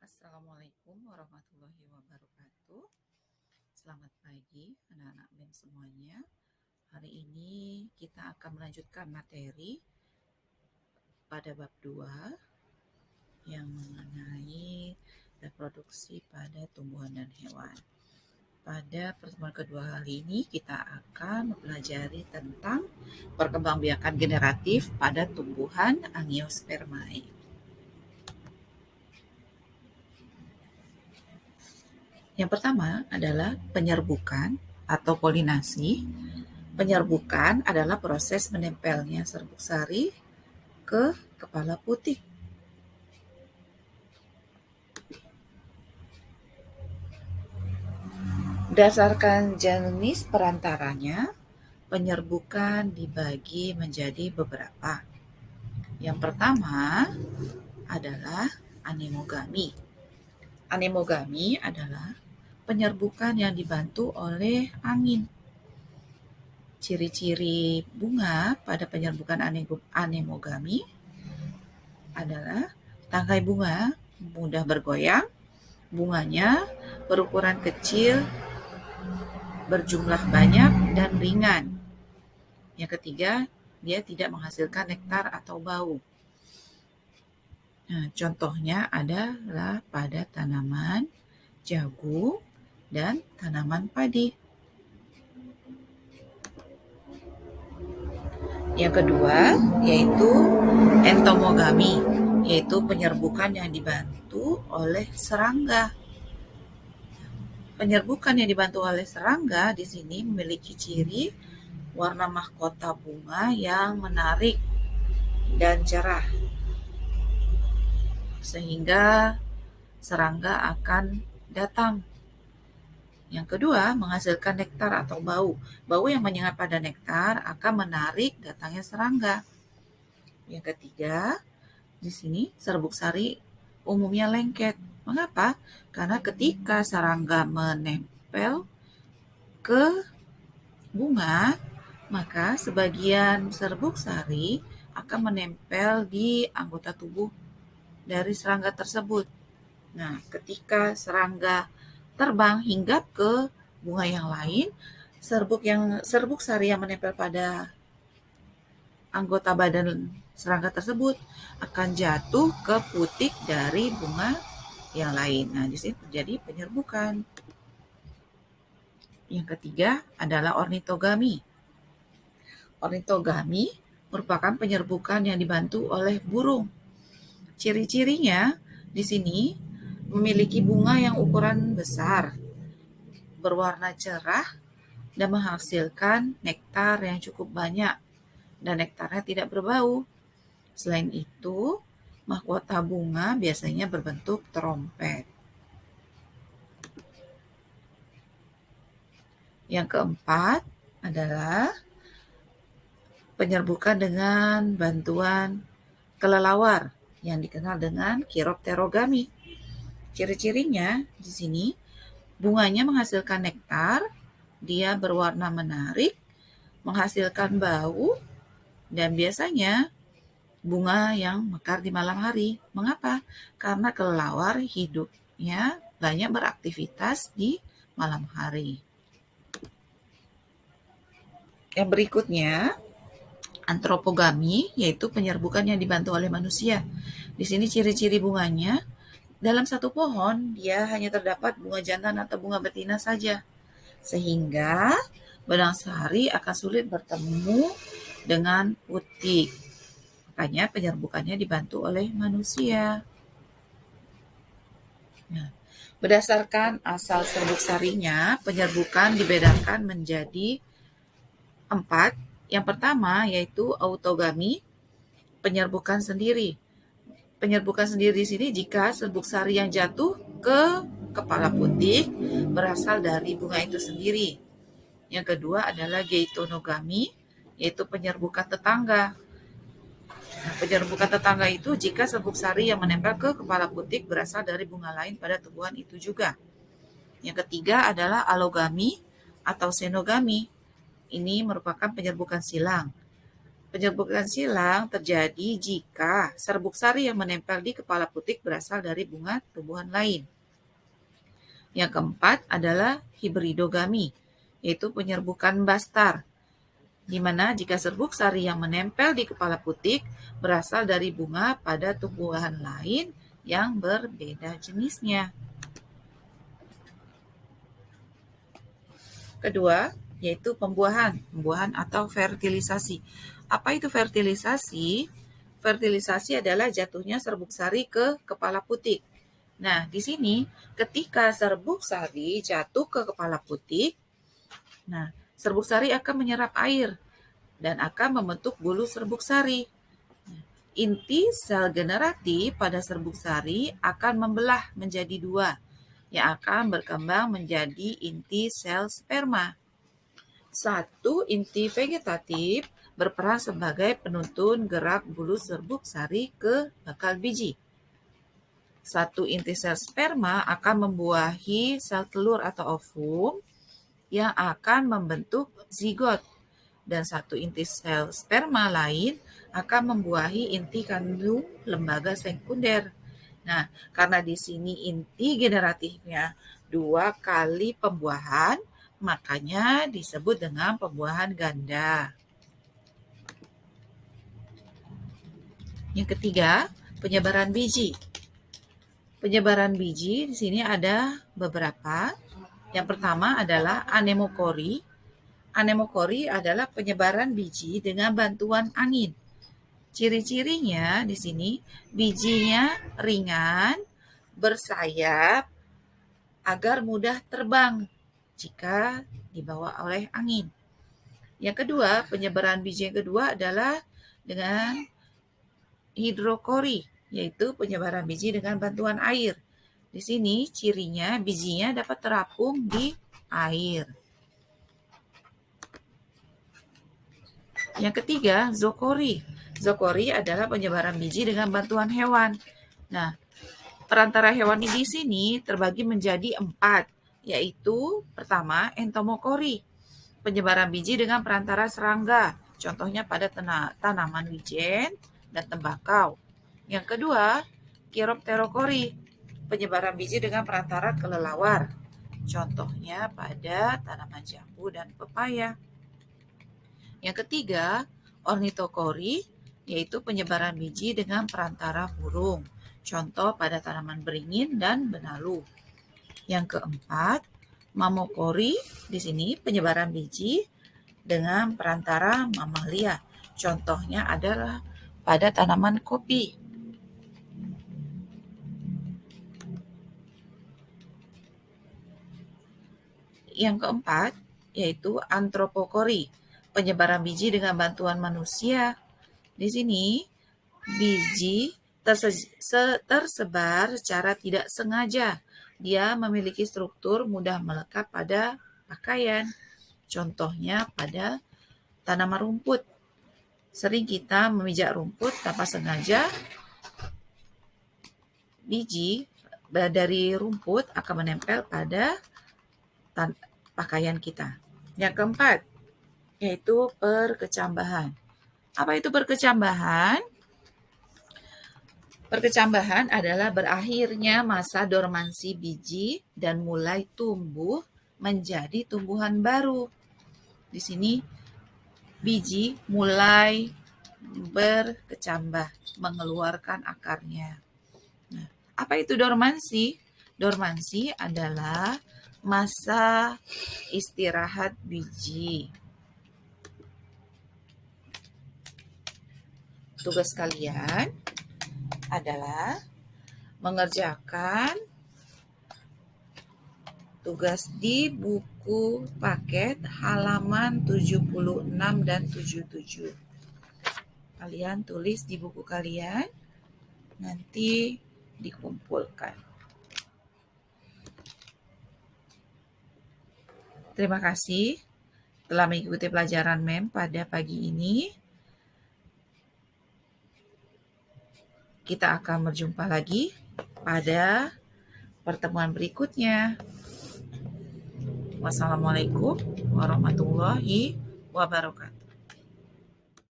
Assalamualaikum warahmatullahi wabarakatuh. Selamat pagi anak-anak BEM semuanya. Hari ini kita akan melanjutkan materi pada bab 2 yang mengenai reproduksi pada tumbuhan dan hewan. Pada pertemuan kedua kali ini kita akan mempelajari tentang perkembangbiakan generatif pada tumbuhan Angiospermae. Yang pertama adalah penyerbukan atau polinasi. Penyerbukan adalah proses menempelnya serbuk sari ke kepala putik. Berdasarkan jenis perantaranya, penyerbukan dibagi menjadi beberapa. Yang pertama adalah anemogami. Anemogami adalah penyerbukan yang dibantu oleh angin. Ciri-ciri bunga pada penyerbukan anemogami adalah tangkai bunga mudah bergoyang, bunganya berukuran kecil, berjumlah banyak, dan ringan. Yang ketiga, dia tidak menghasilkan nektar atau bau. Nah, contohnya adalah pada tanaman jagung dan tanaman padi. Yang kedua yaitu entomogami, yaitu penyerbukan yang dibantu oleh serangga. Penyerbukan yang dibantu oleh serangga di sini memiliki ciri warna mahkota bunga yang menarik dan cerah, sehingga serangga akan datang. Yang kedua, menghasilkan nektar atau bau. Bau yang menyengat pada nektar akan menarik datangnya serangga. Yang ketiga, di sini serbuk sari umumnya lengket. Mengapa? Karena ketika serangga menempel ke bunga, maka sebagian serbuk sari akan menempel di anggota tubuh dari serangga tersebut. Nah, ketika serangga terbang hinggap ke bunga yang lain, serbuk sari yang menempel pada anggota badan serangga tersebut akan jatuh ke putik dari bunga yang lain. Nah, di sini terjadi penyerbukan. Yang ketiga adalah ornitogami. Ornitogami merupakan penyerbukan yang dibantu oleh burung. Ciri-cirinya di sini memiliki bunga yang ukuran besar, berwarna cerah, dan menghasilkan nektar yang cukup banyak, dan nektarnya tidak berbau. Selain itu, mahkota bunga biasanya berbentuk trompet. Yang keempat adalah penyerbukan dengan bantuan kelelawar yang dikenal dengan chiropterogami. Ciri-cirinya di sini bunganya menghasilkan nektar, dia berwarna menarik, menghasilkan bau, dan biasanya bunga yang mekar di malam hari. Mengapa? Karena kelelawar hidupnya banyak beraktivitas di malam hari. Yang berikutnya, antropogami, yaitu penyerbukan yang dibantu oleh manusia. Di sini ciri-ciri bunganya, dalam satu pohon dia hanya terdapat bunga jantan atau bunga betina saja, sehingga benang sari akan sulit bertemu dengan putik. Makanya penyerbukannya dibantu oleh manusia. Nah, berdasarkan asal serbuk sarinya, penyerbukan dibedakan menjadi 4. Yang pertama yaitu autogami, penyerbukan sendiri. Penyerbukan sendiri di sini jika serbuk sari yang jatuh ke kepala putik berasal dari bunga itu sendiri. Yang kedua adalah geitonogami, yaitu penyerbukan tetangga. Nah, penyerbukan tetangga itu jika serbuk sari yang menempel ke kepala putik berasal dari bunga lain pada tumbuhan itu juga. Yang ketiga adalah alogami atau senogami. Ini merupakan penyerbukan silang. Penyerbukan silang terjadi jika serbuk sari yang menempel di kepala putik berasal dari bunga tumbuhan lain. Yang keempat adalah hibridogami, yaitu penyerbukan bastar, di mana jika serbuk sari yang menempel di kepala putik berasal dari bunga pada tumbuhan lain yang berbeda jenisnya. Kedua, yaitu pembuahan atau fertilisasi. Apa itu fertilisasi? Fertilisasi adalah jatuhnya serbuk sari ke kepala putik. Nah, di sini ketika serbuk sari jatuh ke kepala putik, nah, serbuk sari akan menyerap air dan akan membentuk bulu serbuk sari. Inti sel generati pada serbuk sari akan membelah menjadi dua, yang akan berkembang menjadi inti sel sperma. Satu inti vegetatif berperan sebagai penuntun gerak bulu serbuk sari ke bakal biji. Satu inti sel sperma akan membuahi sel telur atau ovum yang akan membentuk zigot. Dan satu inti sel sperma lain akan membuahi inti kandung lembaga sekunder. Nah, karena di sini inti generatifnya 2 kali pembuahan, makanya disebut dengan pembuahan ganda. Yang ketiga, penyebaran biji. Penyebaran biji di sini ada beberapa. Yang pertama adalah anemokori. Anemokori adalah penyebaran biji dengan bantuan angin. Ciri-cirinya di sini bijinya ringan, bersayap, agar mudah terbang jika dibawa oleh angin. Yang kedua, penyebaran biji yang kedua adalah dengan hidrokori, yaitu penyebaran biji dengan bantuan air. Di sini cirinya bijinya dapat terapung di air. Yang ketiga, zookori. Zookori adalah penyebaran biji dengan bantuan hewan. Nah, perantara hewan di sini terbagi menjadi 4, yaitu pertama, entomokori. Penyebaran biji dengan perantara serangga, contohnya pada tanaman wijen dan tembakau. Yang kedua, chiropterokori, penyebaran biji dengan perantara kelelawar, contohnya pada tanaman jambu dan pepaya. Yang ketiga, ornitokori, yaitu penyebaran biji dengan perantara burung, contoh pada tanaman beringin dan benalu. Yang keempat, mamokori, di sini penyebaran biji dengan perantara mamalia, contohnya adalah pada tanaman kopi. Yang keempat, yaitu antropokori, penyebaran biji dengan bantuan manusia. Di sini, biji tersebar secara tidak sengaja. Dia memiliki struktur mudah melekat pada pakaian. Contohnya pada tanaman rumput. Sering kita memijak rumput tanpa sengaja, biji dari rumput akan menempel pada pakaian kita. Yang keempat, yaitu perkecambahan. Apa itu perkecambahan? Perkecambahan adalah berakhirnya masa dormansi biji dan mulai tumbuh menjadi tumbuhan baru. Di sini biji mulai berkecambah, mengeluarkan akarnya. Nah, apa itu dormansi? Dormansi adalah masa istirahat biji. Tugas kalian adalah mengerjakan tugas di buku paket halaman 76 dan 77. Kalian tulis di buku kalian, nanti dikumpulkan. Terima kasih telah mengikuti pelajaran MEM pada pagi ini. Kita akan berjumpa lagi pada pertemuan berikutnya. Wassalamualaikum warahmatullahi wabarakatuh.